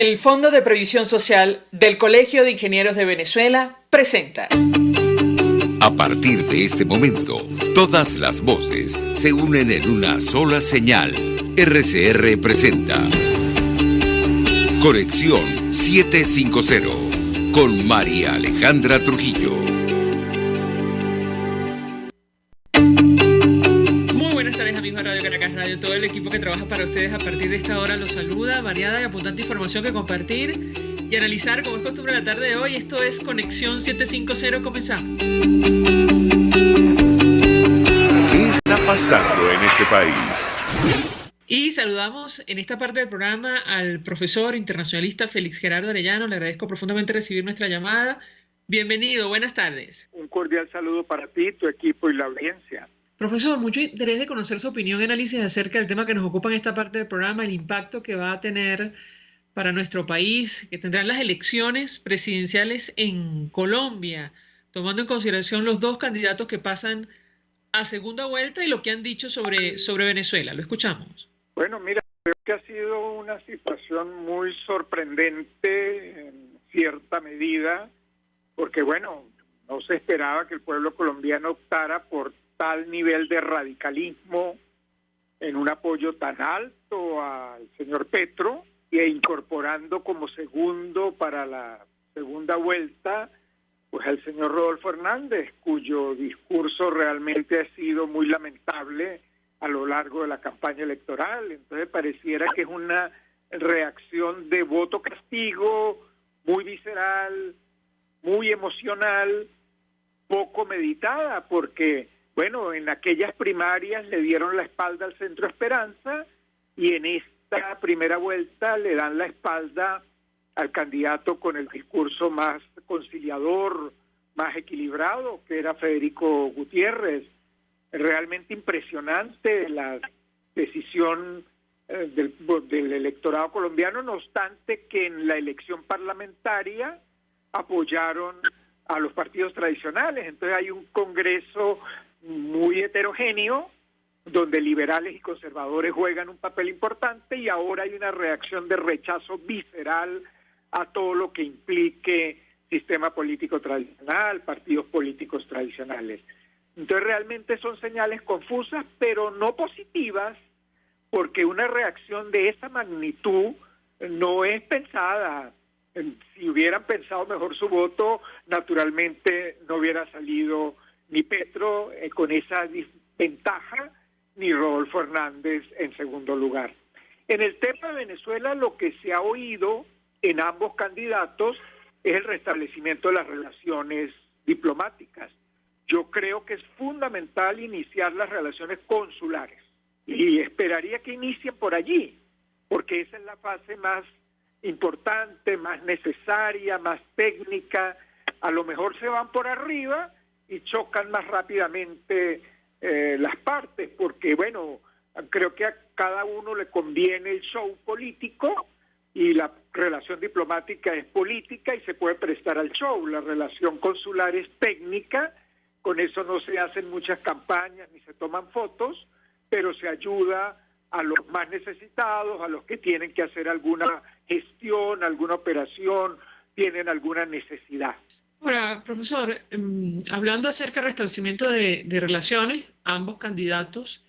El Fondo de Previsión Social del Colegio de Ingenieros de Venezuela presenta. A partir de este momento, todas las voces se unen en una sola señal. RCR presenta Conexión 750 con María Alejandra Trujillo. Amigos de Radio Caracas Radio, todo el equipo que trabaja para ustedes a partir de esta hora los saluda, variada y abundante información que compartir y analizar como es costumbre la tarde de hoy. Esto es Conexión 750, comenzamos. ¿Qué está pasando en este país? Y saludamos en esta parte del programa al profesor internacionalista Félix Gerardo Arellano. Le agradezco profundamente recibir nuestra llamada. Bienvenido, buenas tardes. Un cordial saludo para ti, tu equipo y la audiencia. Profesor, mucho interés de conocer su opinión y análisis acerca del tema que nos ocupa en esta parte del programa, el impacto que va a tener para nuestro país, que tendrán las elecciones presidenciales en Colombia, tomando en consideración los dos candidatos que pasan a segunda vuelta y lo que han dicho sobre Venezuela. Lo escuchamos. Bueno, mira, creo que ha sido una situación muy sorprendente en cierta medida, porque bueno, no se esperaba que el pueblo colombiano optara por tal nivel de radicalismo en un apoyo tan alto al señor Petro e incorporando como segundo para la segunda vuelta pues al señor Rodolfo Hernández, cuyo discurso realmente ha sido muy lamentable a lo largo de la campaña electoral. Entonces pareciera que es una reacción de voto castigo muy visceral, muy emocional, poco meditada, porque bueno, en aquellas primarias le dieron la espalda al Centro Esperanza y en esta primera vuelta le dan la espalda al candidato con el discurso más conciliador, más equilibrado, que era Federico Gutiérrez. Realmente impresionante la decisión del electorado colombiano, no obstante que en la elección parlamentaria apoyaron a los partidos tradicionales. Entonces hay un Congreso muy heterogéneo, donde liberales y conservadores juegan un papel importante y ahora hay una reacción de rechazo visceral a todo lo que implique sistema político tradicional, partidos políticos tradicionales. Entonces realmente son señales confusas, pero no positivas, porque una reacción de esa magnitud no es pensada. Si hubieran pensado mejor su voto, naturalmente no hubiera salido ni Petro con esa desventaja, ni Rodolfo Hernández en segundo lugar. En el tema de Venezuela, lo que se ha oído en ambos candidatos es el restablecimiento de las relaciones diplomáticas. Yo creo que es fundamental iniciar las relaciones consulares y esperaría que inicien por allí, porque esa es la fase más importante, más necesaria, más técnica. A lo mejor se van por arriba y chocan más rápidamente las partes, porque bueno, creo que a cada uno le conviene el show político y la relación diplomática es política y se puede prestar al show. La relación consular es técnica, con eso no se hacen muchas campañas ni se toman fotos, pero se ayuda a los más necesitados, a los que tienen que hacer alguna gestión, alguna operación, tienen alguna necesidad. Ahora, profesor, hablando acerca del restablecimiento de relaciones, ambos candidatos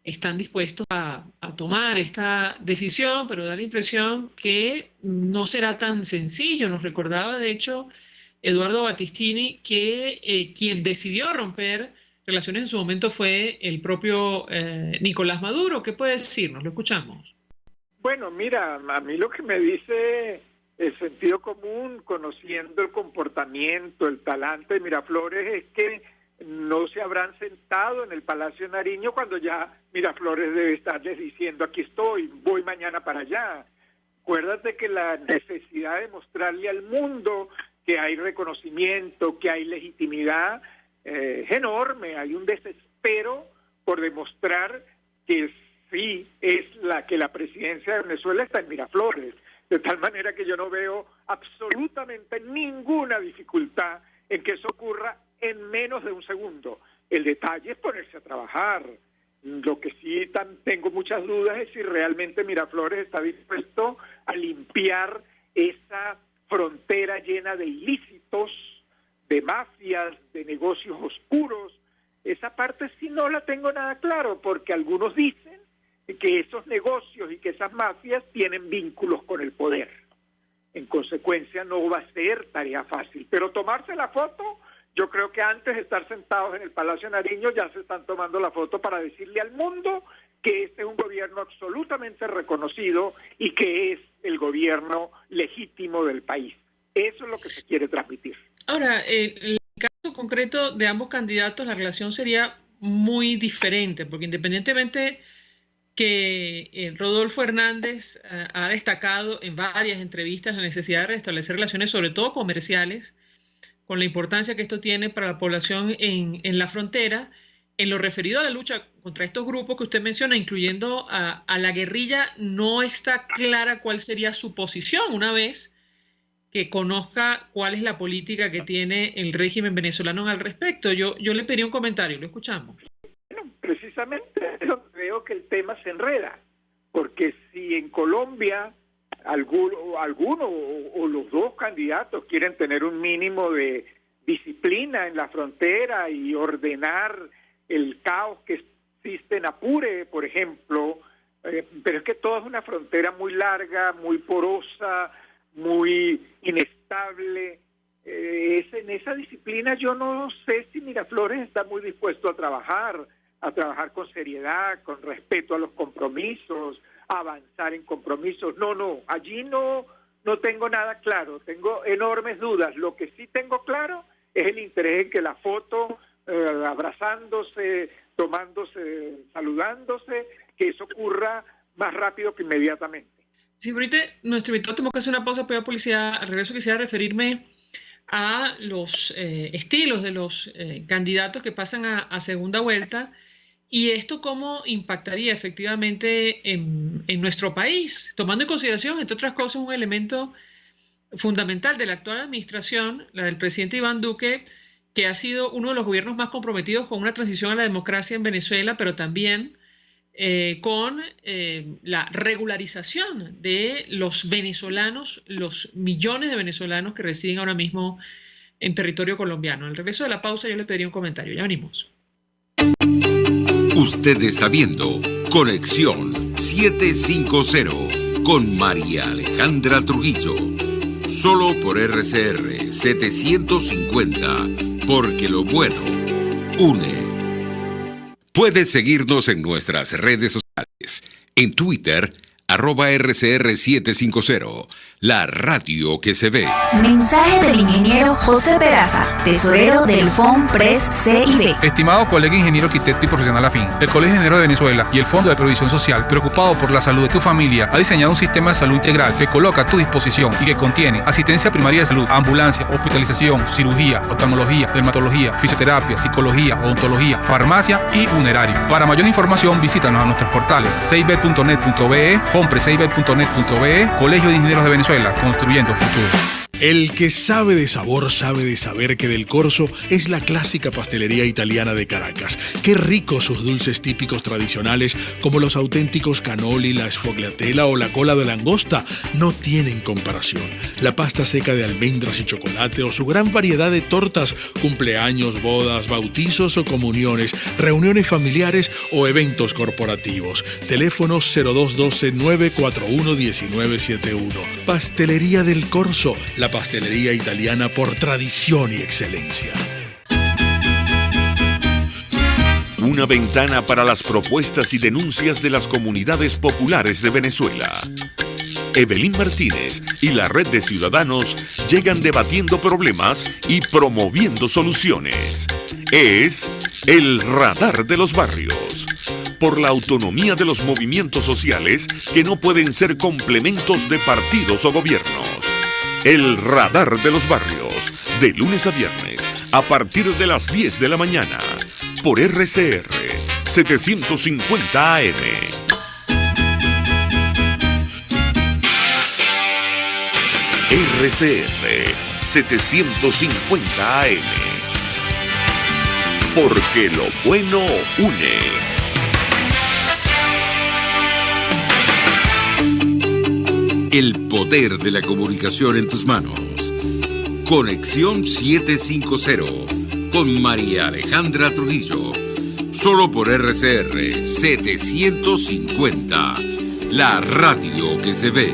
están dispuestos a tomar esta decisión, pero da la impresión que no será tan sencillo. Nos recordaba, de hecho, Eduardo Battistini, que quien decidió romper relaciones en su momento fue el propio Nicolás Maduro. ¿Qué puede decirnos? Lo escuchamos. Bueno, mira, a mí lo que me dice el sentido común, conociendo el comportamiento, el talante de Miraflores, es que no se habrán sentado en el Palacio de Nariño cuando ya Miraflores debe estarles diciendo aquí estoy, voy mañana para allá. Acuérdate que la necesidad de mostrarle al mundo que hay reconocimiento, que hay legitimidad, es enorme. Hay un desespero por demostrar que sí es que la presidencia de Venezuela está en Miraflores. De tal manera que yo no veo absolutamente ninguna dificultad en que eso ocurra en menos de un segundo. El detalle es ponerse a trabajar. Lo que sí tengo muchas dudas es si realmente Miraflores está dispuesto a limpiar esa frontera llena de ilícitos, de mafias, de negocios oscuros. Esa parte sí no la tengo nada claro, porque algunos dicen que esos negocios y que esas mafias tienen vínculos con el poder. En consecuencia, no va a ser tarea fácil. Pero tomarse la foto, yo creo que antes de estar sentados en el Palacio Nariño ya se están tomando la foto para decirle al mundo que este es un gobierno absolutamente reconocido y que es el gobierno legítimo del país. Eso es lo que se quiere transmitir. Ahora, en el caso concreto de ambos candidatos, la relación sería muy diferente, porque independientemente que Rodolfo Hernández ha destacado en varias entrevistas la necesidad de restablecer relaciones, sobre todo comerciales, con la importancia que esto tiene para la población en la frontera, en lo referido a la lucha contra estos grupos que usted menciona, incluyendo a la guerrilla, no está clara cuál sería su posición una vez que conozca cuál es la política que tiene el régimen venezolano al respecto. Yo le pedí un comentario, lo escuchamos. Bueno, precisamente creo que el tema se enreda, porque si en Colombia alguno o los dos candidatos quieren tener un mínimo de disciplina en la frontera y ordenar el caos que existe en Apure, por ejemplo, pero es que toda es una frontera muy larga, muy porosa, muy inestable. En esa disciplina yo no sé si Miraflores está muy dispuesto a trabajar con seriedad, con respeto a los compromisos, a avanzar en compromisos. No, allí no tengo nada claro, tengo enormes dudas. Lo que sí tengo claro es el interés en que la foto, abrazándose, tomándose, saludándose, que eso ocurra más rápido que inmediatamente. Sí, ahorita nuestro invitado tenemos que hacer una pausa para publicidad. Al regreso quisiera referirme a los estilos de los candidatos que pasan a segunda vuelta y esto cómo impactaría efectivamente en nuestro país, tomando en consideración, entre otras cosas, un elemento fundamental de la actual administración, la del presidente Iván Duque, que ha sido uno de los gobiernos más comprometidos con una transición a la democracia en Venezuela, pero también con la regularización de los venezolanos, los millones de venezolanos que residen ahora mismo en territorio colombiano. Al regreso de la pausa yo le pediría un comentario. Ya venimos. Usted está viendo Conexión 750 con María Alejandra Trujillo. Solo por RCR 750, porque lo bueno une. Puedes seguirnos en nuestras redes sociales. En Twitter, @RCR750, la radio que se ve. Mensaje del ingeniero José Peraza, tesorero del FONPRES CIB. Estimado colega ingeniero arquitecto y profesional afín, el Colegio de Ingenieros de Venezuela y el Fondo de Previsión Social, preocupado por la salud de tu familia, ha diseñado un sistema de salud integral que coloca a tu disposición y que contiene asistencia primaria de salud, ambulancia, hospitalización, cirugía, oftalmología, dermatología, fisioterapia, psicología, odontología, farmacia y funerario. Para mayor información, visítanos a nuestros portales cib.net.be, fonprescib.net.be, Colegio de Ingenieros de Venezuela, construyendo futuro. El que sabe de sabor sabe de saber que Del Corso es la clásica pastelería italiana de Caracas. Qué ricos sus dulces típicos tradicionales, como los auténticos cannoli, la sfogliatella o la cola de langosta, no tienen comparación. La pasta seca de almendras y chocolate o su gran variedad de tortas, cumpleaños, bodas, bautizos o comuniones, reuniones familiares o eventos corporativos. Teléfono 0212-941-1971. Pastelería Del Corso, la pastelería italiana por tradición y excelencia. Una ventana para las propuestas y denuncias de las comunidades populares de Venezuela. Evelyn Martínez y la Red de Ciudadanos llegan debatiendo problemas y promoviendo soluciones. Es el Radar de los Barrios. Por la autonomía de los movimientos sociales que no pueden ser complementos de partidos o gobiernos. El Radar de los Barrios, de lunes a viernes, a partir de las 10 de la mañana, por RCR 750 AM. RCR 750 AM. Porque lo bueno une. El poder de la comunicación en tus manos. Conexión 750 con María Alejandra Trujillo. Solo por RCR 750. La radio que se ve.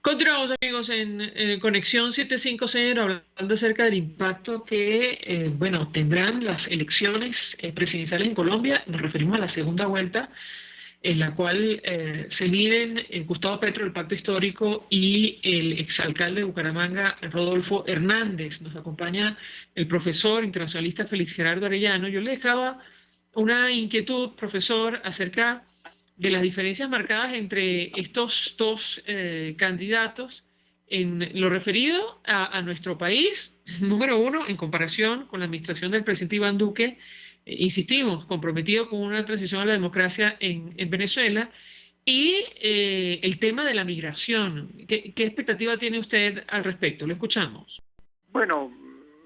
Continuamos, amigos, en Conexión 750, hablando acerca del impacto que tendrán las elecciones presidenciales en Colombia. Nos referimos a la segunda vuelta, en la cual se miden Gustavo Petro, el pacto histórico, y el exalcalde de Bucaramanga, Rodolfo Hernández. Nos acompaña el profesor internacionalista Félix Gerardo Arellano. Yo le dejaba una inquietud, profesor, acerca de las diferencias marcadas entre estos dos candidatos en lo referido a nuestro país. Número uno, en comparación con la administración del presidente Iván Duque, insistimos, comprometido con una transición a la democracia en Venezuela, y el tema de la migración. ¿Qué expectativa tiene usted al respecto? Lo escuchamos. Bueno,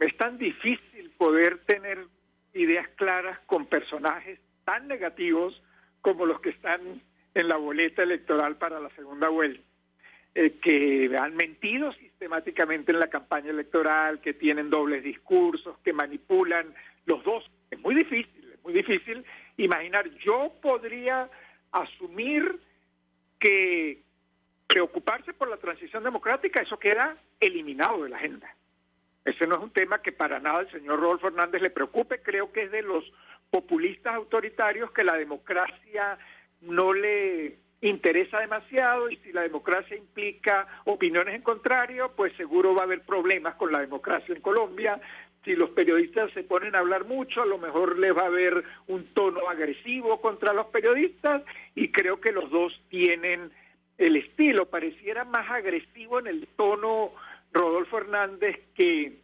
es tan difícil poder tener ideas claras con personajes tan negativos como los que están en la boleta electoral para la segunda vuelta, que han mentido sistemáticamente en la campaña electoral, que tienen dobles discursos, que manipulan los dos. Es muy difícil imaginar. Yo podría asumir que preocuparse por la transición democrática, eso queda eliminado de la agenda. Ese no es un tema que para nada al señor Rodolfo Hernández le preocupe. Creo que es de los populistas autoritarios que la democracia no le interesa demasiado, y si la democracia implica opiniones en contrario, pues seguro va a haber problemas con la democracia en Colombia. Si los periodistas se ponen a hablar mucho, a lo mejor les va a haber un tono agresivo contra los periodistas, y creo que los dos tienen el estilo. Pareciera más agresivo en el tono Rodolfo Hernández que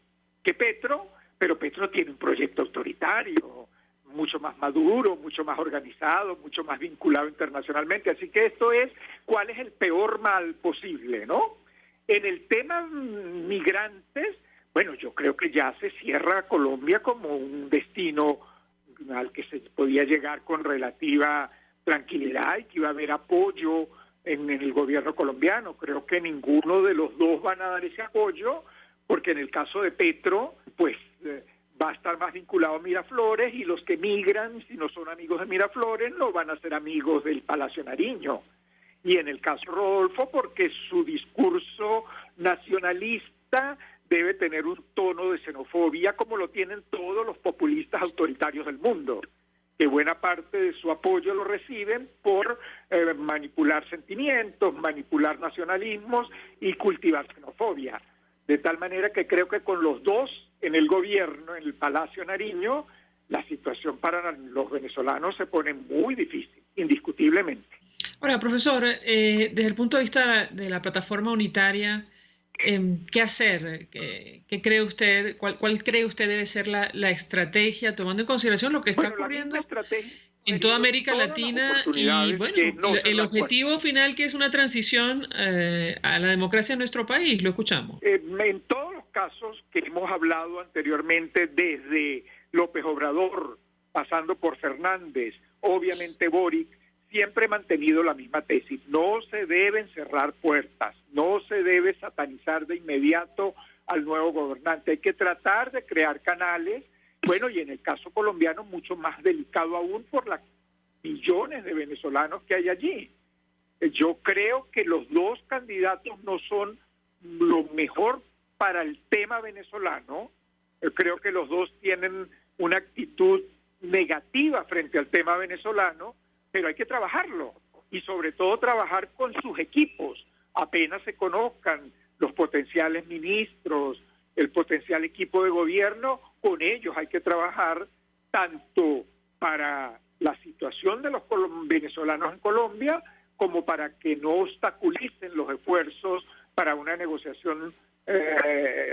Petro, pero Petro tiene un proyecto autoritario, mucho más maduro, mucho más organizado, mucho más vinculado internacionalmente. Así que esto es cuál es el peor mal posible, ¿no? En el tema migrantes, bueno, yo creo que ya se cierra Colombia como un destino al que se podía llegar con relativa tranquilidad y que iba a haber apoyo en el gobierno colombiano. Creo que ninguno de los dos van a dar ese apoyo, porque en el caso de Petro, pues va a estar más vinculado a Miraflores, y los que migran, si no son amigos de Miraflores, no van a ser amigos del Palacio Nariño. Y en el caso de Rodolfo, porque su discurso nacionalista debe tener un tono de xenofobia, como lo tienen todos los populistas autoritarios del mundo, que buena parte de su apoyo lo reciben por manipular sentimientos, manipular nacionalismos y cultivar xenofobia. De tal manera que creo que con los dos en el gobierno, en el Palacio Nariño, la situación para los venezolanos se pone muy difícil, indiscutiblemente. Ahora, profesor, desde el punto de vista de la plataforma unitaria, ¿qué hacer? ¿Qué cree usted? ¿Cuál cree usted debe ser la estrategia, tomando en consideración lo que está ocurriendo en toda América Latina y el objetivo final, que es una transición a la democracia en nuestro país? Lo escuchamos. En todos los casos que hemos hablado anteriormente, desde López Obrador, pasando por Fernández, obviamente Boric, siempre he mantenido la misma tesis: no se deben cerrar puertas, no se debe satanizar de inmediato al nuevo gobernante, hay que tratar de crear canales. Bueno, y en el caso colombiano mucho más delicado aún por las millones de venezolanos que hay allí. Yo creo que los dos candidatos no son lo mejor para el tema venezolano. Yo creo que los dos tienen una actitud negativa frente al tema venezolano, pero hay que trabajarlo, y sobre todo trabajar con sus equipos. Apenas se conozcan los potenciales ministros, el potencial equipo de gobierno, con ellos hay que trabajar tanto para la situación de los venezolanos en Colombia, como para que no obstaculicen los esfuerzos para una negociación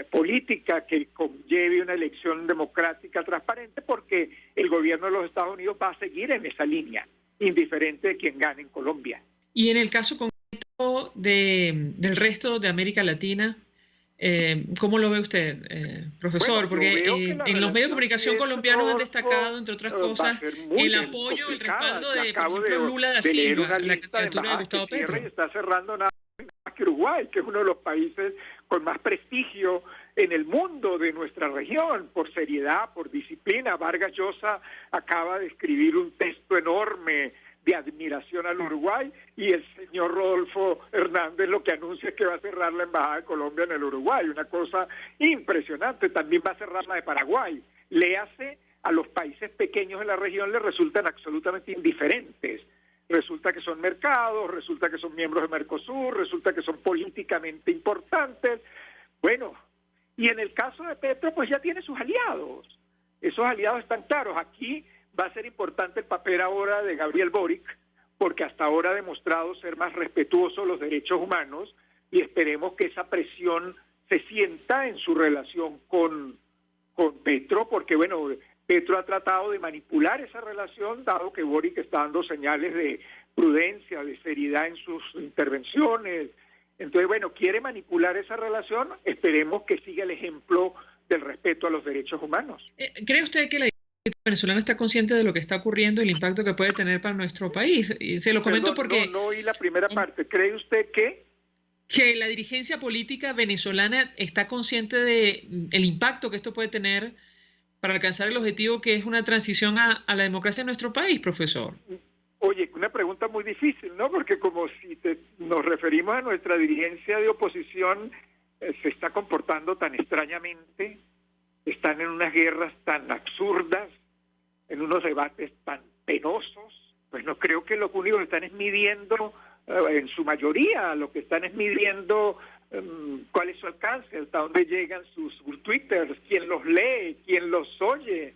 política que conlleve una elección democrática transparente, porque el gobierno de los Estados Unidos va a seguir en esa línea, indiferente de quién gane en Colombia. Y en el caso concreto del resto de América Latina, ¿cómo lo ve usted, profesor? Porque en los medios de comunicación colombianos han destacado, entre otras cosas, el apoyo, el respaldo de, por ejemplo, Lula da Silva, la candidatura de Gustavo Petro. Y está cerrando nada más que Uruguay, que es uno de los países con más prestigio en el mundo de nuestra región, por seriedad, por disciplina. Vargas Llosa acaba de escribir un texto enorme de admiración al Uruguay, y el señor Rodolfo Hernández lo que anuncia es que va a cerrar la Embajada de Colombia en el Uruguay, una cosa impresionante. También va a cerrar la de Paraguay. Léase, a los países pequeños de la región les resultan absolutamente indiferentes. Resulta que son mercados, resulta que son miembros de Mercosur, resulta que son políticamente importantes. Bueno, y en el caso de Petro, pues ya tiene sus aliados. Esos aliados están claros. Aquí va a ser importante el papel ahora de Gabriel Boric, porque hasta ahora ha demostrado ser más respetuoso de los derechos humanos, y esperemos que esa presión se sienta en su relación con Petro, porque bueno, Petro ha tratado de manipular esa relación, dado que Boric está dando señales de prudencia, de seriedad en sus intervenciones. Entonces, bueno, quiere manipular esa relación. Esperemos que siga el ejemplo del respeto a los derechos humanos. ¿Cree usted que la venezolana está consciente de lo que está ocurriendo y el impacto que puede tener para nuestro país? Y se lo comento porque... No oí la primera parte. ¿Cree usted que la dirigencia política venezolana está consciente de el impacto que esto puede tener para alcanzar el objetivo que es una transición a la democracia en nuestro país, profesor? Oye, una pregunta muy difícil, ¿no? Porque como si nos referimos a nuestra dirigencia de oposición, se está comportando tan extrañamente, están en unas guerras tan absurdas, en unos debates tan penosos. Pues no creo que lo único que están es midiendo, en su mayoría, lo que están es midiendo cuál es su alcance, hasta dónde llegan sus twitters, quién los lee, quién los oye.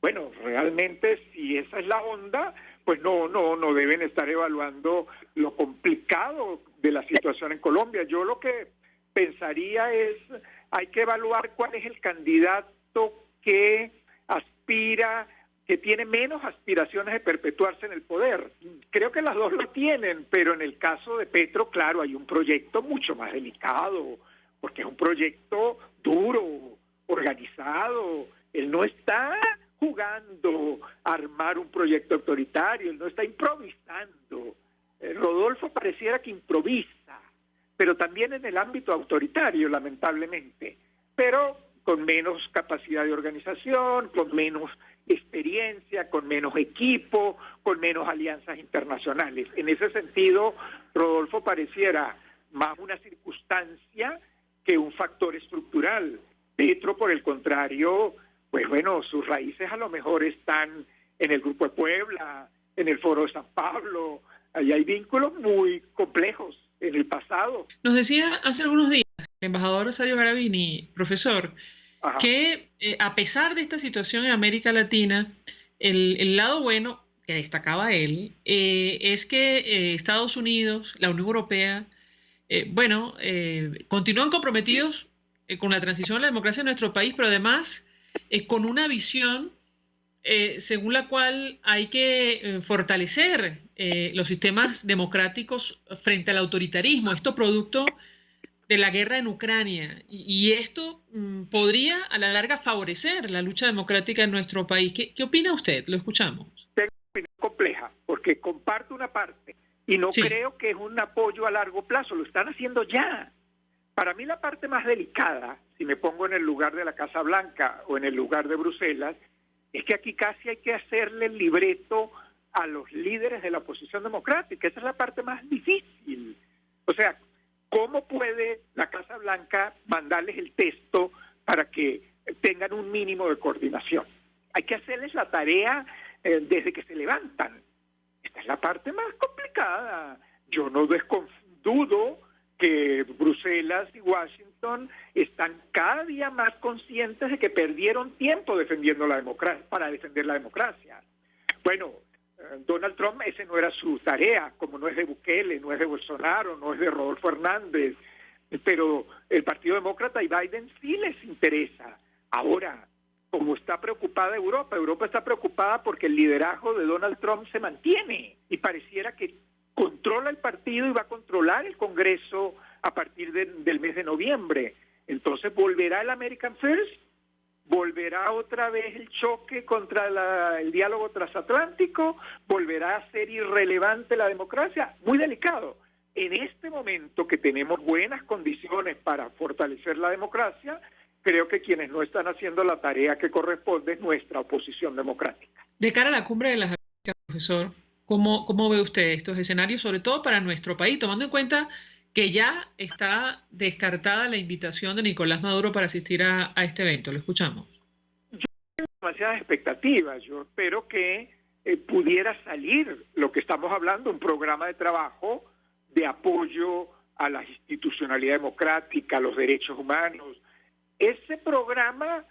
Bueno, realmente si esa es la onda, pues no deben estar evaluando lo complicado de la situación en Colombia. Yo lo que pensaría es, hay que evaluar cuál es el candidato que aspira, que tiene menos aspiraciones de perpetuarse en el poder. Creo que las dos lo tienen, pero en el caso de Petro, claro, hay un proyecto mucho más delicado, porque es un proyecto duro, organizado. Él no está jugando a armar un proyecto autoritario, él no está improvisando. Rodolfo pareciera que improvisa, pero también en el ámbito autoritario, lamentablemente, pero con menos capacidad de organización, con menos experiencia, con menos equipo, con menos alianzas internacionales. En ese sentido, Rodolfo pareciera más una circunstancia que un factor estructural. Petro, por el contrario, pues bueno, sus raíces a lo mejor están en el Grupo de Puebla, en el Foro de San Pablo. Ahí hay vínculos muy complejos en el pasado. Nos decía hace algunos días el embajador Sayo Garavini, profesor, Ajá. que a pesar de esta situación en América Latina, el lado bueno que destacaba él es que Estados Unidos, la Unión Europea, continúan comprometidos con la transición a la democracia en nuestro país, pero además con una visión según la cual hay que fortalecer los sistemas democráticos frente al autoritarismo, esto producto de la guerra en Ucrania, y esto podría a la larga favorecer la lucha democrática en nuestro país. ¿Qué opina usted? Lo escuchamos. Tengo una opinión compleja, porque comparto una parte, y no creo que es un apoyo a largo plazo, lo están haciendo ya. Para mí la parte más delicada, si me pongo en el lugar de la Casa Blanca o en el lugar de Bruselas, es que aquí casi hay que hacerle el libreto a los líderes de la oposición democrática. Esa es la parte más difícil. O sea, ¿cómo puede la Casa Blanca mandarles el texto para que tengan un mínimo de coordinación? Hay que hacerles la tarea desde que se levantan. Esta es la parte más complicada. Yo no dudo que Bruselas y Washington están cada día más conscientes de que perdieron tiempo defendiendo la democracia, para defender la democracia. Bueno, Donald Trump, ese no era su tarea, como no es de Bukele, no es de Bolsonaro, no es de Rodolfo Hernández, pero el Partido Demócrata y Biden sí les interesa. Ahora, como está preocupada Europa está preocupada porque el liderazgo de Donald Trump se mantiene y pareciera que controla el partido y va a controlar el Congreso a partir del mes de noviembre. Entonces, ¿volverá el American First? ¿Volverá otra vez el choque contra el diálogo transatlántico? ¿Volverá a ser irrelevante la democracia? Muy delicado. en este momento que tenemos buenas condiciones para fortalecer la democracia, creo que quienes no están haciendo la tarea que corresponde es nuestra oposición democrática. De cara a la cumbre de las Américas, profesor, ¿cómo ve usted estos escenarios, sobre todo para nuestro país, tomando en cuenta que ya está descartada la invitación de Nicolás Maduro para asistir a este evento? Lo escuchamos. Yo tengo demasiadas expectativas. Yo espero que pudiera salir lo que estamos hablando, un programa de trabajo de apoyo a la institucionalidad democrática, a los derechos humanos. Ese programa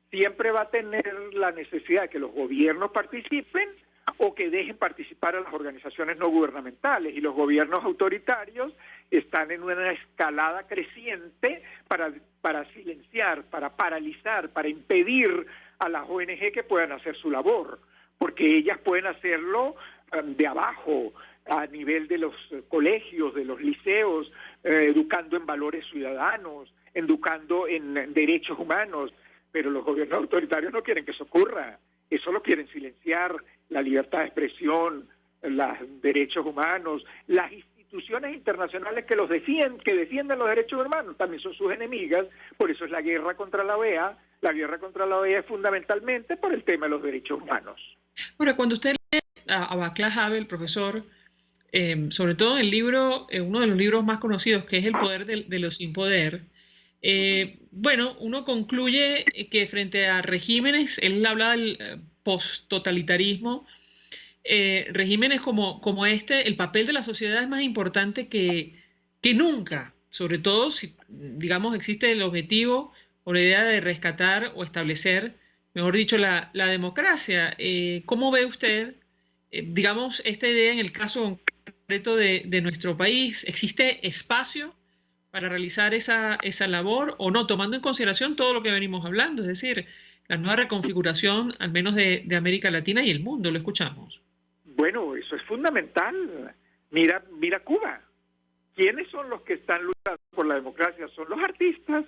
siempre va a tener la necesidad de que los gobiernos participen o que dejen participar a las organizaciones no gubernamentales, y los gobiernos autoritarios están en una escalada creciente para silenciar, para paralizar, para impedir a las ONG que puedan hacer su labor, porque ellas pueden hacerlo de abajo, a nivel de los colegios, de los liceos, educando en valores ciudadanos, educando en derechos humanos, pero los gobiernos autoritarios no quieren que eso ocurra. Eso lo quieren silenciar, la libertad de expresión, los derechos humanos, las instituciones internacionales que defienden los derechos humanos también son sus enemigas. Por eso es la guerra contra la OEA. La guerra contra la OEA es fundamentalmente por el tema de los derechos humanos. Bueno, cuando usted lee a Václav Havel, profesor, sobre todo en el libro, uno de los libros más conocidos, que es El poder de lo sin poder, bueno, uno concluye que frente a regímenes, él habla del post-totalitarismo, regímenes como este, el papel de la sociedad es más importante que nunca, sobre todo si, digamos, existe el objetivo o la idea de rescatar o establecer, mejor dicho, la democracia. ¿Cómo ve usted, digamos, esta idea en el caso concreto de nuestro país? ¿Existe espacio para realizar esa labor o no, tomando en consideración todo lo que venimos hablando, es decir, la nueva reconfiguración, al menos de América Latina y el mundo? Lo escuchamos. Bueno, eso es fundamental. Mira Cuba. ¿Quiénes son los que están luchando por la democracia? Son los artistas,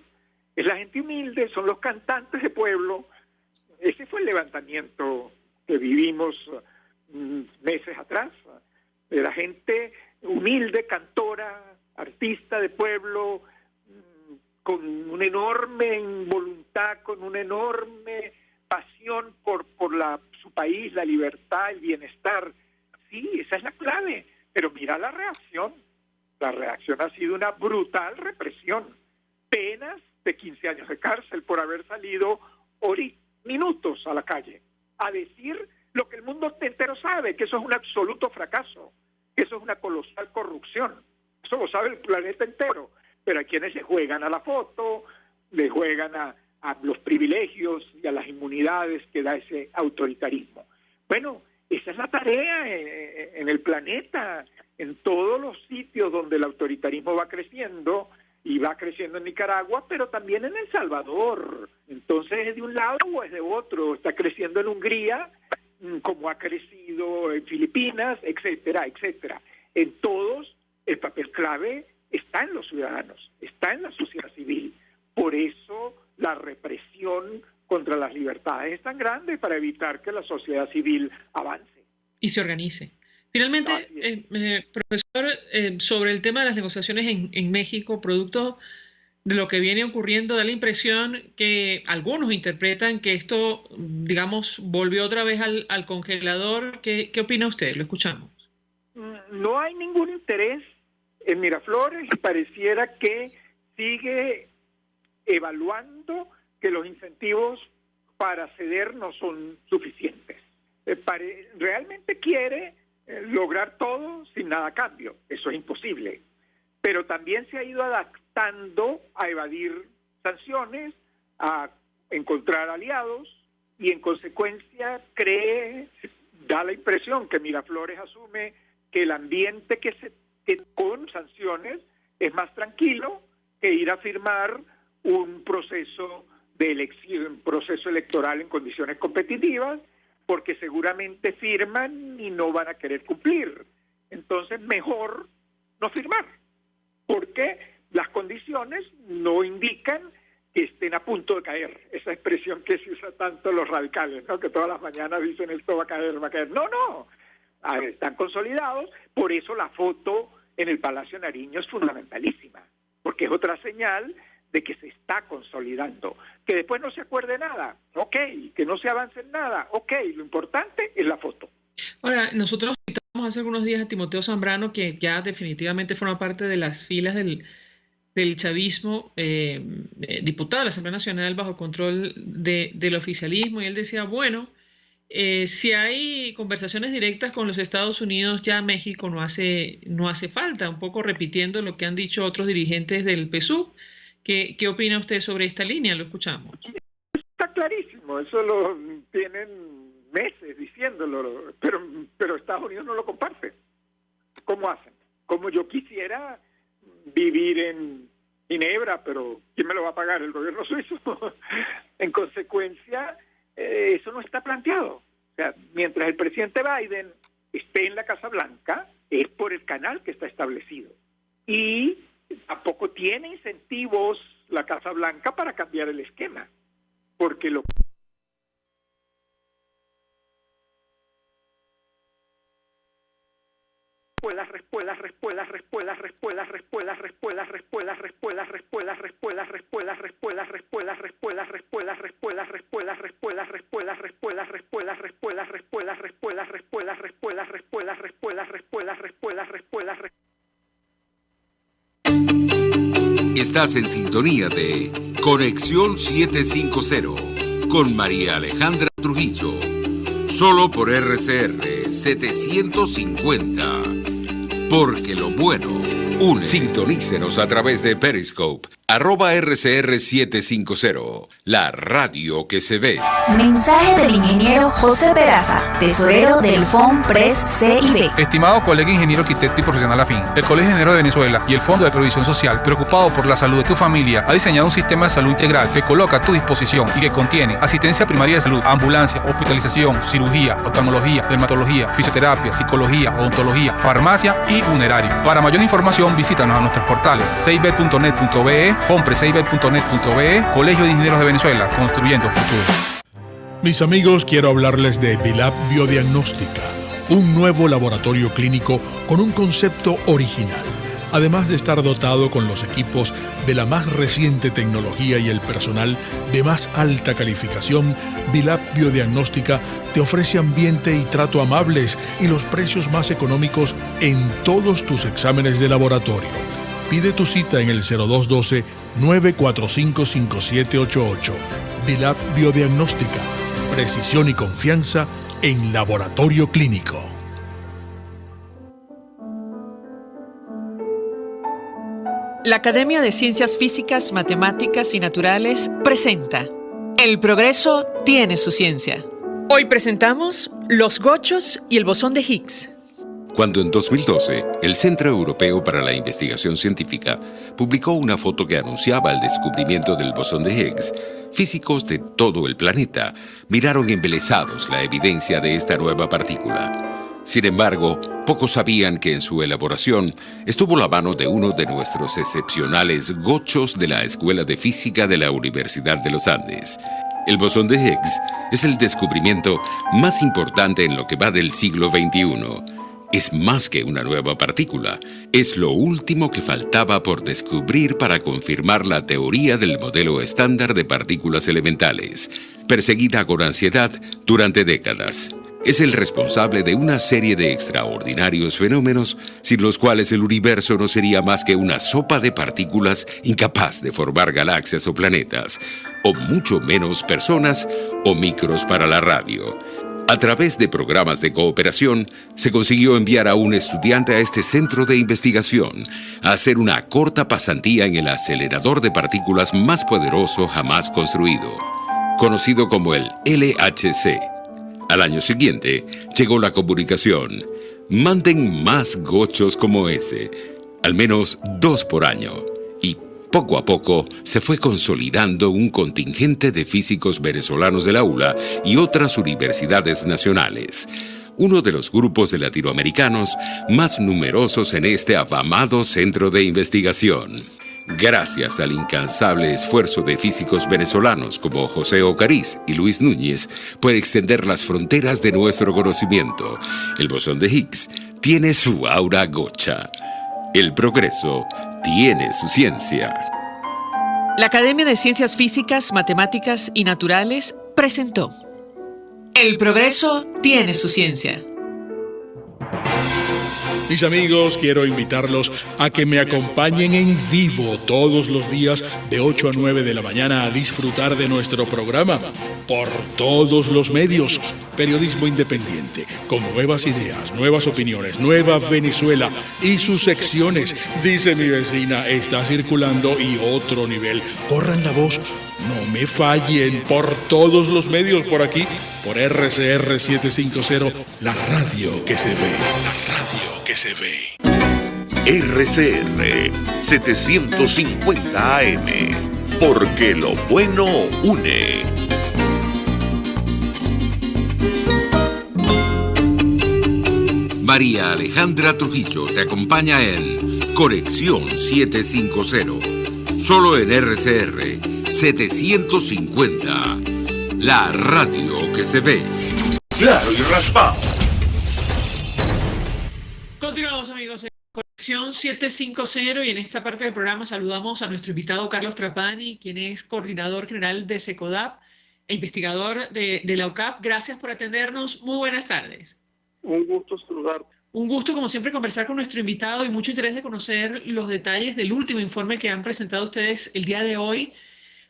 es la gente humilde, son los cantantes de pueblo. Ese fue el levantamiento que vivimos meses atrás, de la gente humilde, cantora, artista de pueblo, con una enorme voluntad, con una enorme pasión por su país, la libertad, el bienestar. Sí, esa es la clave. Pero mira la reacción. La reacción ha sido una brutal represión. Penas de 15 años de cárcel por haber salido minutos a la calle a decir lo que el mundo entero sabe, que eso es un absoluto fracaso, que eso es una colosal corrupción. Eso lo sabe el planeta entero, pero a quienes le juegan a la foto, le juegan a los privilegios y a las inmunidades que da ese autoritarismo. Bueno, esa es la tarea en el planeta, en todos los sitios donde el autoritarismo va creciendo, y va creciendo en Nicaragua, pero también en El Salvador. Entonces, ¿es de un lado o es de otro? Está creciendo en Hungría, como ha crecido en Filipinas, etcétera, etcétera. En todos, el papel clave está en los ciudadanos, está en la sociedad civil. Por eso la represión contra las libertades es tan grande, para evitar que la sociedad civil avance. Y se organice. Finalmente, profesor, sobre el tema de las negociaciones en México, producto de lo que viene ocurriendo, da la impresión que algunos interpretan que esto, digamos, volvió otra vez al congelador. ¿Qué opina usted? Lo escuchamos. No hay ningún interés en Miraflores y pareciera que sigue evaluando que los incentivos para ceder no son suficientes. Realmente quiere lograr todo sin nada a cambio. Eso es imposible. Pero también se ha ido adaptando a evadir sanciones, a encontrar aliados, y en consecuencia da la impresión que Miraflores asume que el ambiente que con sanciones es más tranquilo que ir a firmar un proceso de elección, un proceso electoral en condiciones competitivas, porque seguramente firman y no van a querer cumplir. Entonces, mejor no firmar, porque las condiciones no indican que estén a punto de caer. Esa expresión que se usa tanto los radicales, ¿no? Que todas las mañanas dicen esto va a caer, va a caer. No, están consolidados. Por eso la foto en el Palacio Nariño es fundamentalísima, porque es otra señal de que se está consolidando. Que después no se acuerde nada, ok, que no se avance en nada, ok, lo importante es la foto. Ahora, nosotros citamos hace algunos días a Timoteo Zambrano, que ya definitivamente forma parte de las filas del chavismo, diputado de la Asamblea Nacional bajo control del oficialismo, y él decía, bueno, si hay conversaciones directas con los Estados Unidos, ya México no hace falta, un poco repitiendo lo que han dicho otros dirigentes del PSUV. ¿Qué opina usted sobre esta línea? Lo escuchamos. Está clarísimo, eso lo tienen meses diciéndolo, pero Estados Unidos no lo comparte. ¿Cómo hacen? Como yo quisiera vivir en Ginebra, pero ¿quién me lo va a pagar? El gobierno suizo. En consecuencia, eso no está planteado. O sea, mientras el presidente Biden esté en la Casa Blanca, es por el canal que está establecido. Y tampoco tiene incentivos la Casa Blanca para cambiar el esquema, porque lo Estás en sintonía de Conexión 750 con María Alejandra Trujillo, solo por RCR 750, porque lo bueno une. Sintonícenos a través de Periscope, @RCR750, la radio que se ve. Mensaje del ingeniero José Peraza, tesorero del FONPRES CIB. Estimado colega ingeniero arquitecto y profesional afín, el Colegio de Ingenieros de Venezuela y el Fondo de Previsión Social, preocupado por la salud de tu familia, ha diseñado un sistema de salud integral que coloca a tu disposición y que contiene asistencia primaria de salud, ambulancia, hospitalización, cirugía, oftalmología, dermatología, fisioterapia, psicología, odontología, farmacia y funerario. Para mayor información, visítanos a nuestros portales cib.net.be, fonprescib.net.be, Colegio de Ingenieros de Venezuela, construyendo futuro. Mis amigos, quiero hablarles de Dilab Biodiagnóstica, un nuevo laboratorio clínico con un concepto original. Además de estar dotado con los equipos de la más reciente tecnología y el personal de más alta calificación, Dilab Biodiagnóstica te ofrece ambiente y trato amables y los precios más económicos en todos tus exámenes de laboratorio. Pide tu cita en el 0212-945-5788. Dilab Biodiagnóstica. Precisión y confianza en laboratorio clínico. La Academia de Ciencias Físicas, Matemáticas y Naturales presenta El progreso tiene su ciencia. Hoy presentamos los gochos y el bosón de Higgs. Cuando en 2012 el Centro Europeo para la Investigación Científica publicó una foto que anunciaba el descubrimiento del bosón de Higgs, físicos de todo el planeta miraron embelesados la evidencia de esta nueva partícula. Sin embargo, pocos sabían que en su elaboración estuvo la mano de uno de nuestros excepcionales gochos de la Escuela de Física de la Universidad de los Andes. El bosón de Higgs es el descubrimiento más importante en lo que va del siglo XXI. Es más que una nueva partícula, es lo último que faltaba por descubrir para confirmar la teoría del modelo estándar de partículas elementales, perseguida con ansiedad durante décadas. Es el responsable de una serie de extraordinarios fenómenos sin los cuales el universo no sería más que una sopa de partículas incapaz de formar galaxias o planetas, o mucho menos personas o micros para la radio. A través de programas de cooperación, se consiguió enviar a un estudiante a este centro de investigación a hacer una corta pasantía en el acelerador de partículas más poderoso jamás construido, conocido como el LHC. Al año siguiente, llegó la comunicación: manden más gochos como ese, al menos 2 por año. Y poco a poco se fue consolidando un contingente de físicos venezolanos de la ULA y otras universidades nacionales, uno de los grupos de latinoamericanos más numerosos en este afamado centro de investigación. Gracias al incansable esfuerzo de físicos venezolanos como José Ocariz y Luis Núñez por extender las fronteras de nuestro conocimiento, el bosón de Higgs tiene su aura gocha. El progreso tiene su ciencia. La Academia de Ciencias Físicas, Matemáticas y Naturales presentó El progreso tiene su ciencia. Mis amigos, quiero invitarlos a que me acompañen en vivo todos los días de 8 a 9 de la mañana a disfrutar de nuestro programa por todos los medios. Periodismo independiente, con nuevas ideas, nuevas opiniones, Nueva Venezuela y sus secciones. Dice mi vecina, está circulando y otro nivel. Corran la voz, no me fallen, por todos los medios por aquí, por RCR 750, la radio que se ve. La radio que se ve. RCR 750 AM, porque lo bueno une. María Alejandra Trujillo te acompaña en Conexión 750, solo en RCR 750, la radio que se ve. Claro y raspado. Continuamos, amigos, en Conexión 750 y en esta parte del programa saludamos a nuestro invitado Carlos Trapani, quien es coordinador general de SECODAP e investigador de la UCAP. Gracias por atendernos. Muy buenas tardes. Un gusto saludarte. Un gusto, como siempre, conversar con nuestro invitado y mucho interés de conocer los detalles del último informe que han presentado ustedes el día de hoy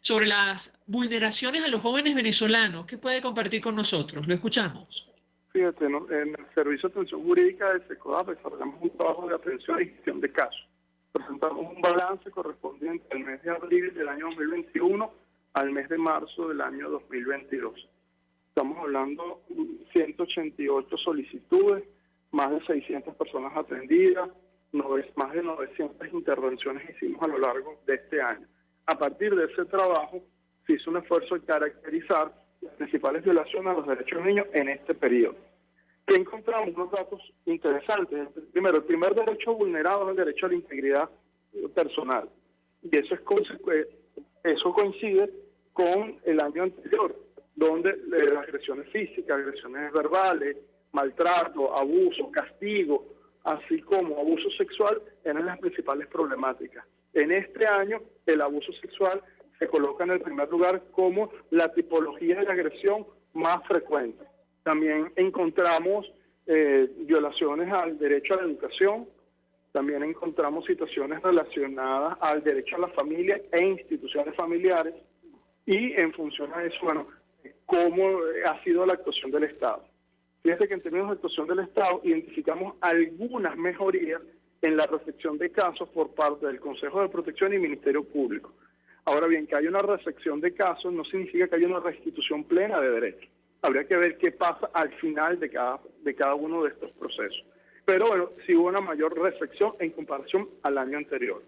sobre las vulneraciones a los jóvenes venezolanos. ¿Qué puede compartir con nosotros? Lo escuchamos. Fíjate, ¿no? En el Servicio de Atención Jurídica de SECODAP desarrollamos un trabajo de atención y gestión de casos. Presentamos un balance correspondiente al mes de abril del año 2021 al mes de marzo del año 2022. Estamos hablando de 188 solicitudes, más de 600 personas atendidas, más de 900 intervenciones hicimos a lo largo de este año. A partir de ese trabajo se hizo un esfuerzo de caracterizar las principales violaciones a los derechos de niños en este periodo. ¿Qué encontramos? Unos datos interesantes. Primero, el primer derecho vulnerado es el derecho a la integridad personal. Y eso coincide con el año anterior, donde las agresiones físicas, agresiones verbales, maltrato, abuso, castigo, así como abuso sexual, eran las principales problemáticas. En este año, el abuso sexual se coloca en el primer lugar como la tipología de agresión más frecuente. También encontramos violaciones al derecho a la educación, también encontramos situaciones relacionadas al derecho a la familia e instituciones familiares, y en función a eso, bueno, cómo ha sido la actuación del Estado. Fíjate que en términos de actuación del Estado identificamos algunas mejorías en la recepción de casos por parte del Consejo de Protección y Ministerio Público. Ahora bien, que haya una recepción de casos no significa que haya una restitución plena de derechos. Habría que ver qué pasa al final de cada uno de estos procesos. Pero bueno, sí hubo una mayor recepción en comparación al año anterior.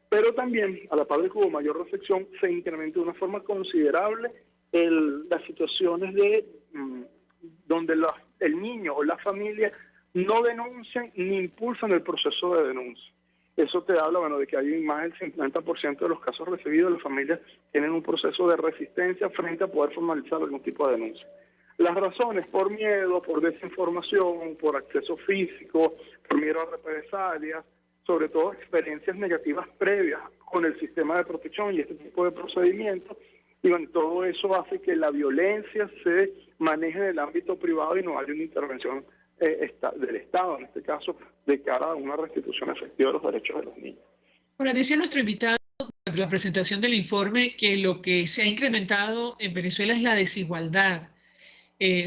Pero también, a la par de que hubo mayor recepción, se incrementó de una forma considerable las situaciones de donde el niño o la familia no denuncian ni impulsan el proceso de denuncia. Eso te habla, bueno, de que hay más del 50% de los casos recibidos, las familias tienen un proceso de resistencia frente a poder formalizar algún tipo de denuncia. Las razones, por miedo, por desinformación, por acceso físico, por miedo a represalias, sobre todo experiencias negativas previas con el sistema de protección y este tipo de procedimientos, y bueno, todo eso hace que la violencia se maneje en el ámbito privado y no haya una intervención del Estado, en este caso, de cara a una restitución efectiva de los derechos de los niños. Ahora, decía nuestro invitado durante la presentación del informe que lo que se ha incrementado en Venezuela es la desigualdad,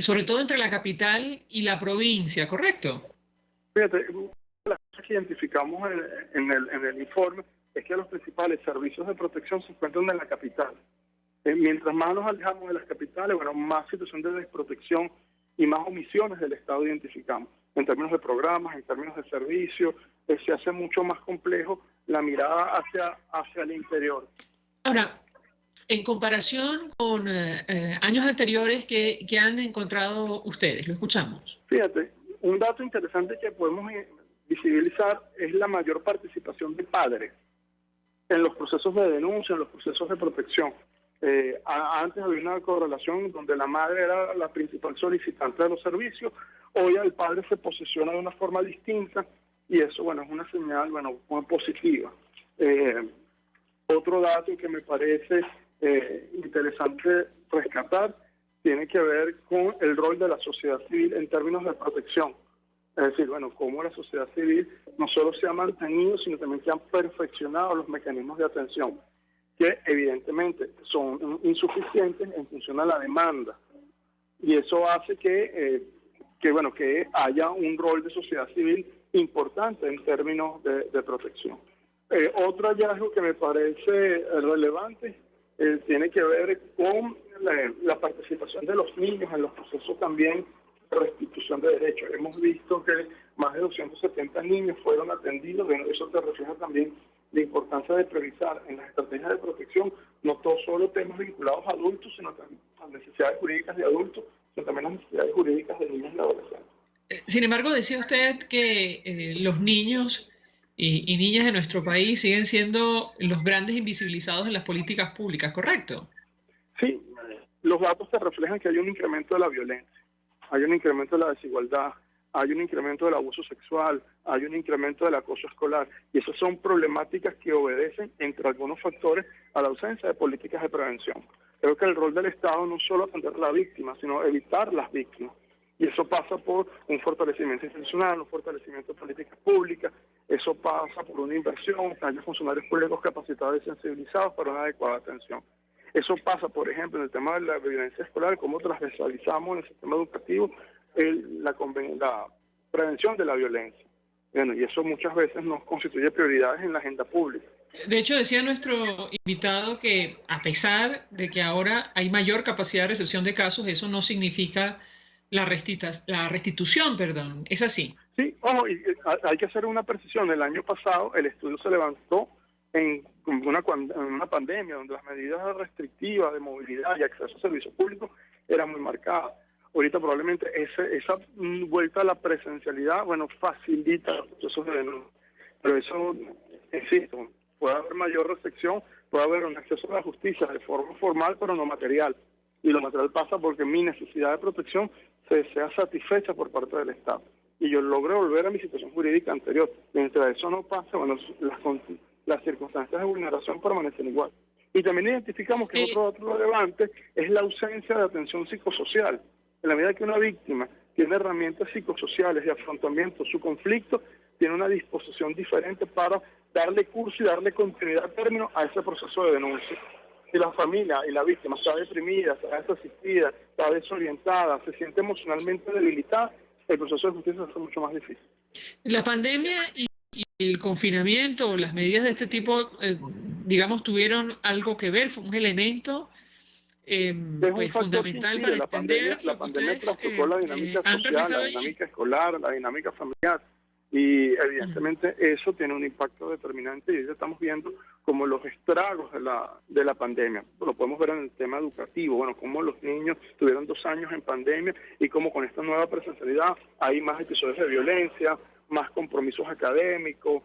sobre todo entre la capital y la provincia, ¿correcto? Fíjate, las cosas que identificamos en el informe es que los principales servicios de protección se encuentran en la capital. Mientras más nos alejamos de las capitales, bueno, más situación de desprotección y más omisiones del Estado identificamos. En términos de programas, en términos de servicios, se hace mucho más complejo la mirada hacia el interior. Ahora, en comparación con años anteriores, ¿qué han encontrado ustedes? Lo escuchamos. Fíjate, un dato interesante que podemos visibilizar es la mayor participación de padres en los procesos de denuncia, en los procesos de protección. Antes había una correlación donde la madre era la principal solicitante de los servicios. Hoy el padre se posiciona de una forma distinta y eso, bueno, es una señal, bueno, muy positiva. Otro dato que me parece interesante rescatar tiene que ver con el rol de la sociedad civil en términos de protección. Es decir, bueno, cómo la sociedad civil no solo se ha mantenido, sino también se han perfeccionado los mecanismos de atención, que evidentemente son insuficientes en función a la demanda. Y eso hace que haya un rol de sociedad civil importante en términos de protección. Otro hallazgo que me parece relevante tiene que ver con la participación de los niños en los procesos también de restitución de derechos. Hemos visto que más de 270 niños fueron atendidos. Bueno, eso te refleja también la importancia de priorizar en las estrategias de protección no solo temas vinculados a adultos, sino también a las necesidades jurídicas de adultos, sino también las necesidades jurídicas de niños y adolescentes. Sin embargo, decía usted que los niños y niñas de nuestro país siguen siendo los grandes invisibilizados en las políticas públicas, ¿correcto? Sí, los datos te reflejan que hay un incremento de la violencia, hay un incremento de la desigualdad, hay un incremento del abuso sexual, hay un incremento del acoso escolar, y esas son problemáticas que obedecen, entre algunos factores, a la ausencia de políticas de prevención. Creo que el rol del Estado no es solo atender a la víctima, sino evitar las víctimas. Y eso pasa por un fortalecimiento institucional, un fortalecimiento de políticas públicas, eso pasa por una inversión, que haya funcionarios públicos capacitados y sensibilizados para una adecuada atención. Eso pasa, por ejemplo, en el tema de la violencia escolar, cómo transversalizamos en el sistema educativo la prevención de la violencia. Bueno, y eso muchas veces nos constituye prioridades en la agenda pública. De hecho, decía nuestro invitado que a pesar de que ahora hay mayor capacidad de recepción de casos, eso no significa la restitución, perdón. ¿Es así? Sí, ojo, y hay que hacer una precisión. El año pasado el estudio se levantó en una pandemia donde las medidas restrictivas de movilidad y acceso a servicios públicos eran muy marcadas. Ahorita probablemente esa vuelta a la presencialidad, bueno, facilita los procesos de denuncia. Pero eso, insisto, puede haber mayor restricción, puede haber un acceso a la justicia de forma formal, pero no material. Y lo material pasa porque mi necesidad de protección sea satisfecha por parte del Estado. Y yo logré volver a mi situación jurídica anterior. Mientras eso no pasa, bueno, las circunstancias de vulneración permanecen igual. Y también identificamos que otro dato relevante es la ausencia de atención psicosocial. En la medida que una víctima tiene herramientas psicosociales de afrontamiento a su conflicto, tiene una disposición diferente para darle curso y darle continuidad a término a ese proceso de denuncia. Si la familia y la víctima está deprimida, está desasistida, está desorientada, se siente emocionalmente debilitada, el proceso de justicia es mucho más difícil. La pandemia y el confinamiento o las medidas de este tipo, digamos, tuvieron algo que ver, fue un elemento pues, fundamental para entender. La pandemia trastocó la dinámica social, la dinámica escolar, la dinámica familiar. Y evidentemente eso tiene un impacto determinante y ya estamos viendo como los estragos de la pandemia. Lo podemos ver en el tema educativo, bueno, como los niños tuvieron 2 años en pandemia y como con esta nueva presencialidad hay más episodios de violencia, más compromisos académicos,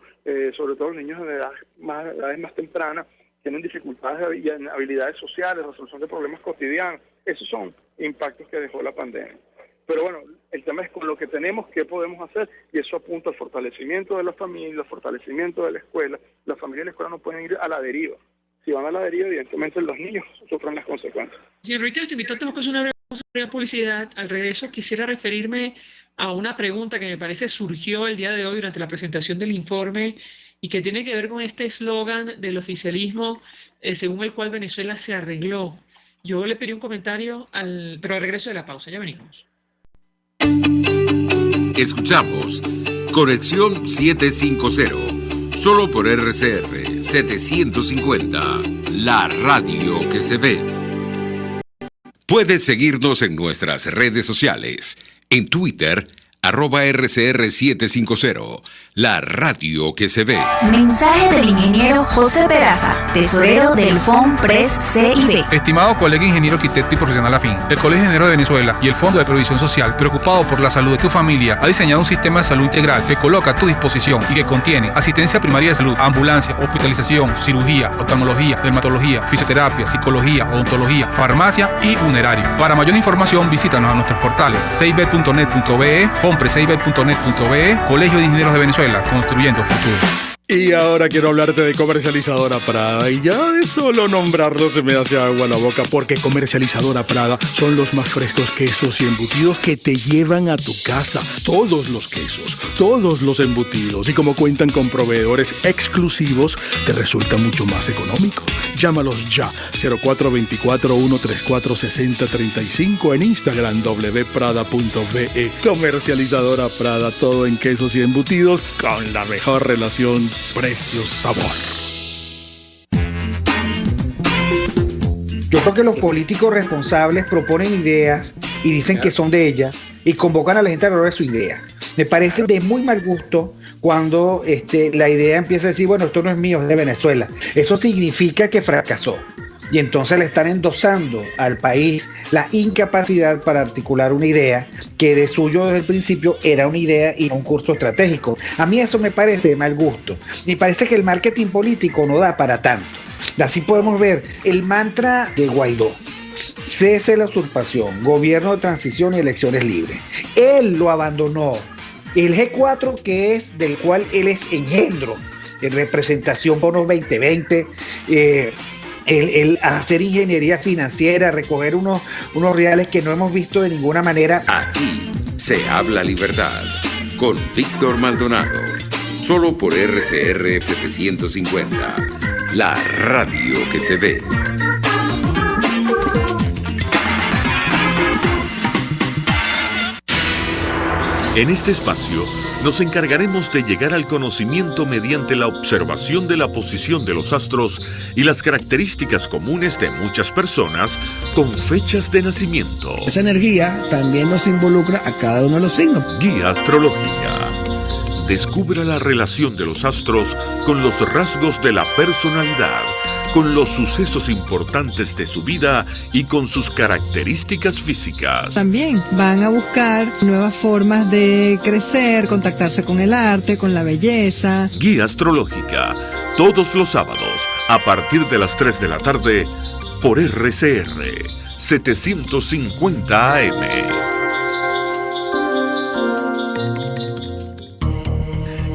sobre todo los niños de edades más tempranas tienen dificultades y habilidades sociales, resolución de problemas cotidianos. Esos son impactos que dejó la pandemia. Pero bueno, el tema es con lo que tenemos, qué podemos hacer, y eso apunta al fortalecimiento de la familia, al fortalecimiento de la escuela. La familia y la escuela no pueden ir a la deriva. Si van a la deriva, evidentemente los niños sufren las consecuencias. Señor Reitero, te invito a hacer una breve publicidad. Al regreso quisiera referirme a una pregunta que me parece surgió el día de hoy durante la presentación del informe y que tiene que ver con este eslogan del oficialismo según el cual Venezuela se arregló. Yo le pedí un comentario, pero al regreso de la pausa. Ya venimos. Escuchamos Conexión 750, solo por RCR 750, la radio que se ve. Puedes seguirnos en nuestras redes sociales, en Twitter, @RCR750, la radio que se ve. Mensaje del ingeniero José Peraza, tesorero del FONPRES CIB. Estimado colega ingeniero arquitecto y profesional afín, el Colegio de Ingenieros de Venezuela y el Fondo de Previsión Social, preocupado por la salud de tu familia, ha diseñado un sistema de salud integral que coloca a tu disposición y que contiene asistencia primaria de salud, ambulancia, hospitalización, cirugía, oftalmología, dermatología, fisioterapia, psicología, odontología, farmacia y funerario. Para mayor información, visítanos a nuestros portales cib.net.be, fonprescib.net.be, Colegio de Ingenieros de Venezuela. Venezuela, construyendo futuro. Y ahora quiero hablarte de Comercializadora Prada. Y ya de solo nombrarlo se me hace agua la boca, porque Comercializadora Prada son los más frescos quesos y embutidos que te llevan a tu casa. Todos los quesos, todos los embutidos. Y como cuentan con proveedores exclusivos, te resulta mucho más económico. Llámalos ya, 0424-134-6035, en Instagram wprada.ve. Comercializadora Prada, todo en quesos y embutidos con la mejor relación precio-sabor. Yo creo que los políticos responsables proponen ideas y dicen que son de ellas y convocan a la gente a hablar de su idea. Me parece de muy mal gusto cuando la idea empieza a decir, bueno, esto no es mío, es de Venezuela. Eso significa que fracasó. Y entonces le están endosando al país la incapacidad para articular una idea que de suyo desde el principio era una idea y no un curso estratégico. A mí eso me parece de mal gusto. Y parece que el marketing político no da para tanto. Así podemos ver el mantra de Guaidó: cese la usurpación, gobierno de transición y elecciones libres. Él lo abandonó. El G4, que es del cual él es engendro, en representación bonos 2020, el hacer ingeniería financiera, recoger unos reales que no hemos visto de ninguna manera. Aquí se habla libertad con Víctor Maldonado, solo por RCR 750, la radio que se ve. En este espacio nos encargaremos de llegar al conocimiento mediante la observación de la posición de los astros y las características comunes de muchas personas con fechas de nacimiento. Esa energía también nos involucra a cada uno de los signos. Guía astrológica. Descubra la relación de los astros con los rasgos de la personalidad, con los sucesos importantes de su vida y con sus características físicas. También van a buscar nuevas formas de crecer, contactarse con el arte, con la belleza. Guía astrológica, todos los sábados, a partir de las 3 de la tarde, por RCR 750 AM.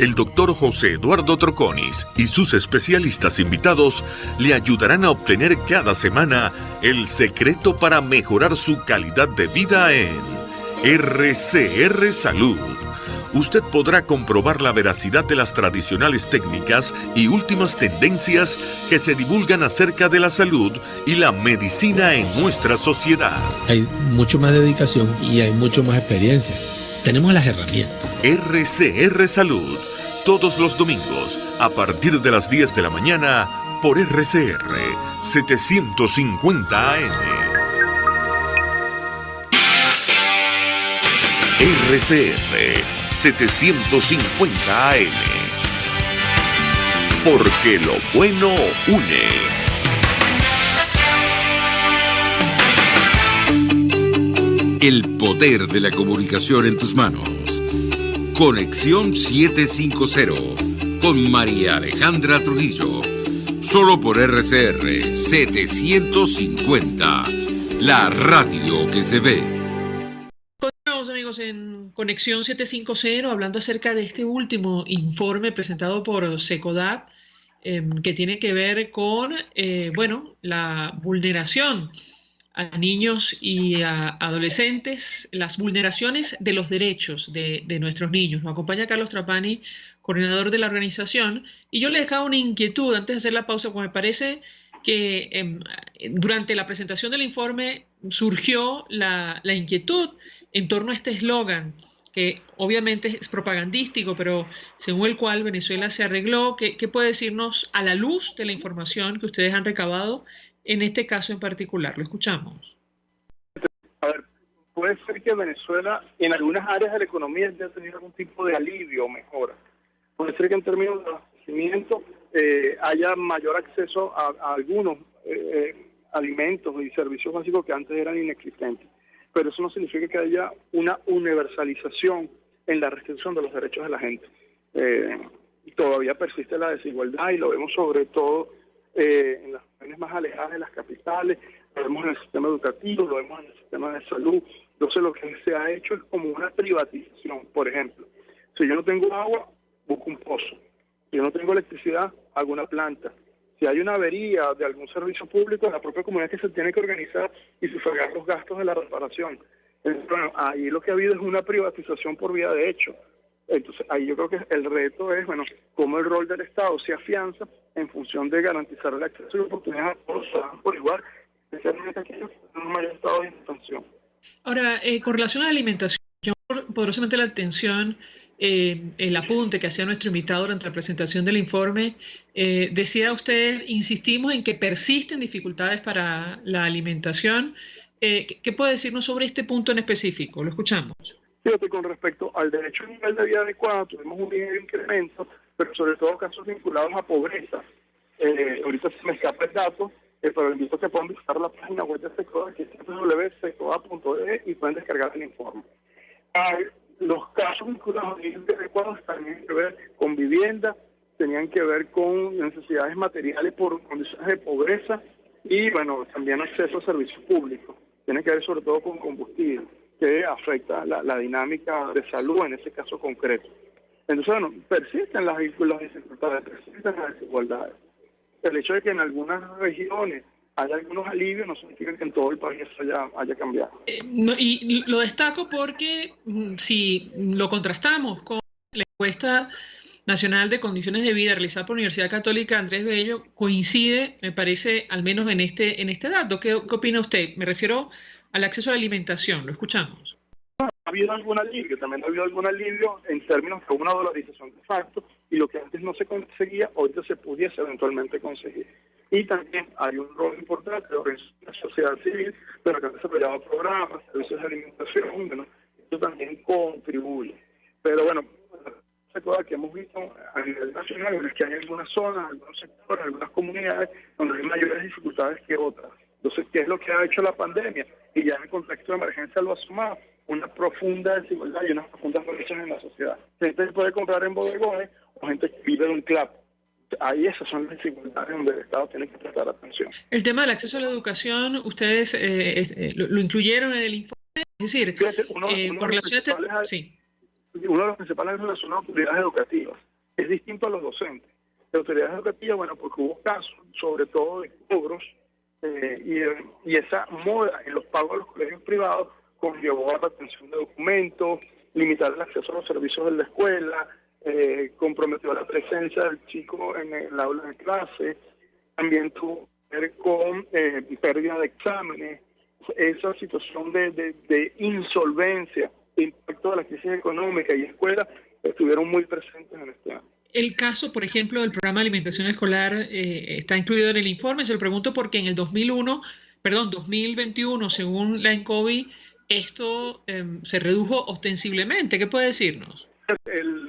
El doctor José Eduardo Troconis y sus especialistas invitados le ayudarán a obtener cada semana el secreto para mejorar su calidad de vida en RCR Salud. Usted podrá comprobar la veracidad de las tradicionales técnicas y últimas tendencias que se divulgan acerca de la salud y la medicina en nuestra sociedad. Hay mucho más dedicación y hay mucho más experiencia. Tenemos las herramientas. RCR Salud, todos los domingos, a partir de las 10 de la mañana, por RCR 750 AM. RCR 750 AM. Porque lo bueno une. El poder de la comunicación en tus manos. Conexión 750 con María Alejandra Trujillo. Solo por RCR 750, la radio que se ve. Continuamos, amigos, en Conexión 750, hablando acerca de este último informe presentado por SECODAP, que tiene que ver con la vulneración a niños y a adolescentes, las vulneraciones de los derechos de nuestros niños. Nos acompaña Carlos Trapani, coordinador de la organización, y yo le dejaba una inquietud antes de hacer la pausa, porque me parece que durante la presentación del informe surgió la inquietud en torno a este eslogan, que obviamente es propagandístico, pero según el cual Venezuela se arregló. ¿Qué puede decirnos a la luz de la información que ustedes han recabado en este caso en particular? Lo escuchamos. A ver, puede ser que Venezuela en algunas áreas de la economía haya tenido algún tipo de alivio o mejora. Puede ser que en términos de abastecimiento haya mayor acceso a algunos alimentos y servicios básicos que antes eran inexistentes. Pero eso no significa que haya una universalización en la restricción de los derechos de la gente. Todavía persiste la desigualdad y lo vemos sobre todo en las regiones más alejadas de las capitales, lo vemos en el sistema educativo, lo vemos en el sistema de salud. Entonces lo que se ha hecho es como una privatización. Por ejemplo, si yo no tengo agua, busco un pozo. Si yo no tengo electricidad, hago una planta. Si hay una avería de algún servicio público, la propia comunidad que se tiene que organizar y sufragar los gastos de la reparación. Entonces, bueno, ahí lo que ha habido es una privatización por vía de hecho. Entonces, ahí yo creo que el reto es, bueno, cómo el rol del Estado se afianza en función de garantizar el acceso y oportunidades a todos los ciudadanos por igual, especialmente aquellos que tienen un mayor estado de indefensión. Ahora, con relación a la alimentación, llamó poderosamente la atención el apunte que hacía nuestro invitado durante la presentación del informe. Decía usted, insistimos en que persisten dificultades para la alimentación. ¿Qué puede decirnos sobre este punto en específico? Lo escuchamos. Fíjate, con respecto al derecho a un nivel de vida adecuado, tuvimos un ligero incremento, pero sobre todo casos vinculados a pobreza. Ahorita se me escapa el dato, pero invito a que puedan visitar la página web de SECODA, que es www.secoda.de, y pueden descargar el informe. Los casos vinculados a nivel de adecuado tenían que ver con vivienda, tenían que ver con necesidades materiales por condiciones de pobreza y, bueno, también acceso a servicios públicos. Tiene que ver sobre todo con combustible, que afecta la dinámica de salud en ese caso concreto. Entonces, bueno, persisten las dificultades, persisten las desigualdades. El hecho de que en algunas regiones haya algunos alivios no significa que en todo el país haya cambiado. Y lo destaco porque si lo contrastamos con la encuesta nacional de condiciones de vida realizada por la Universidad Católica Andrés Bello, coincide, me parece, al menos en este dato. ¿Qué opina usted? Me refiero al acceso a la alimentación. Lo escuchamos. Ha habido algún alivio, también ha habido algún alivio en términos de una dolarización de facto, y lo que antes no se conseguía, ahorita se pudiese eventualmente conseguir. Y también hay un rol importante de la sociedad civil, pero que han desarrollado programas, servicios de alimentación, bueno, esto también contribuye. Pero bueno, la cosa que hemos visto a nivel nacional es que hay algunas zonas, algunos sectores, algunas comunidades donde hay mayores dificultades que otras. Entonces, ¿qué es lo que ha hecho la pandemia? Y ya en el contexto de emergencia lo ha sumado, una profunda desigualdad y unas profundas brechas en la sociedad. Gente que puede comprar en bodegones o gente que vive en un club. Ahí esas son las desigualdades donde el Estado tiene que prestar atención. El tema del acceso a la educación, ustedes lo incluyeron en el informe, es decir, con relación a sí. Uno de los principales es relacionado a autoridades educativas. Es distinto a los docentes. De autoridades educativas, bueno, porque hubo casos, sobre todo de cobros, y esa moda en los pagos de los colegios privados conllevó a la retención de documentos, limitar el acceso a los servicios de la escuela, comprometió la presencia del chico en el aula de clase, también tuvo que ver con pérdida de exámenes, esa situación de insolvencia, de impacto de la crisis económica y escuela estuvieron muy presentes en este año. El caso, por ejemplo, del programa de alimentación escolar está incluido en el informe. Se lo pregunto porque en el 2021, según la ENCOVI, esto se redujo ostensiblemente. ¿Qué puede decirnos?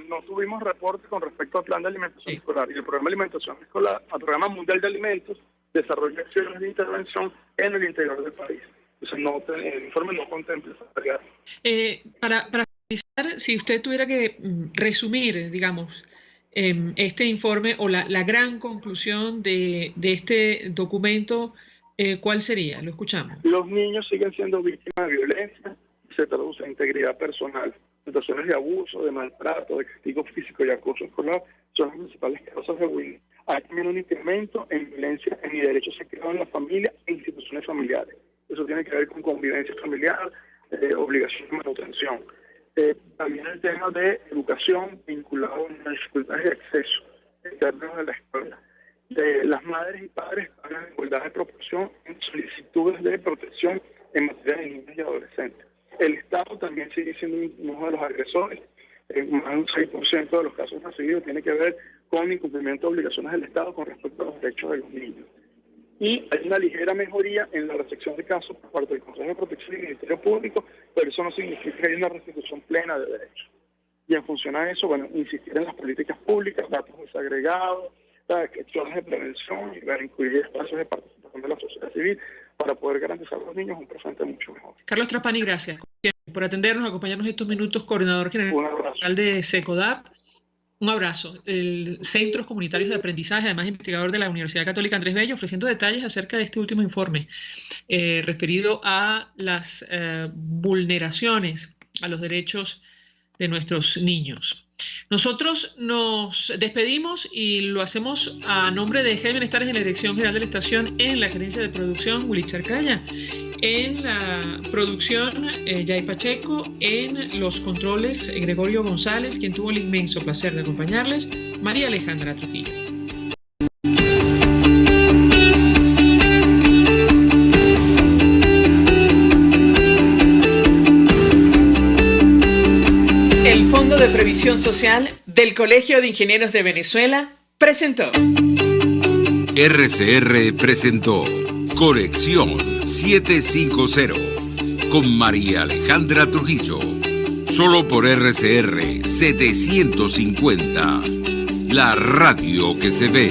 No tuvimos reportes con respecto al plan de alimentación escolar y el programa de alimentación escolar, al programa mundial de alimentos, desarrolla acciones de intervención en el interior del país. Entonces, el informe no contempla esa tarea. Para finalizar, si usted tuviera que resumir, digamos, este informe o la gran conclusión de este documento, ¿cuál sería? Lo escuchamos. Los niños siguen siendo víctimas de violencia, se traduce en integridad personal. Situaciones de abuso, de maltrato, de castigo físico y acoso escolar son las principales causas de bullying. Hay también un incremento en violencia en y derechos se crean en la familia e instituciones familiares. Eso tiene que ver con convivencia familiar, obligación de manutención. También el tema de educación vinculado a las dificultades de acceso en términos de la escuela. Las madres y padres pagan en igualdad de proporción en solicitudes de protección en materia de niños y adolescentes. El Estado también sigue siendo uno de los agresores. Más de un 6% de los casos recibidos tiene que ver con incumplimiento de obligaciones del Estado con respecto a los derechos de los niños. Y hay una ligera mejoría en la recepción de casos por parte del Consejo de Protección y del Ministerio Público, pero eso no significa que haya una restitución plena de derechos. Y en función a eso, bueno, insistir en las políticas públicas, datos desagregados, acciones de prevención y incluir espacios de participación de la sociedad civil para poder garantizar a los niños un presente mucho mejor. Carlos Trapani, gracias por atendernos, acompañarnos estos minutos, coordinador general de SECODAP. Un abrazo. El Centros Comunitarios de Aprendizaje, además investigador de la Universidad Católica Andrés Bello, ofreciendo detalles acerca de este último informe referido a las vulneraciones a los derechos de nuestros niños. Nosotros nos despedimos y lo hacemos a nombre de Jaime Nestares en la Dirección General de la Estación, en la Gerencia de Producción, Willy Charcaya, en la producción, Yay Pacheco, en los controles, Gregorio González, quien tuvo el inmenso placer de acompañarles, María Alejandra Trujillo. El Fondo de Previsión Social del Colegio de Ingenieros de Venezuela presentó. RCR presentó Conexión 750 con María Alejandra Trujillo. Solo por RCR 750, la radio que se ve.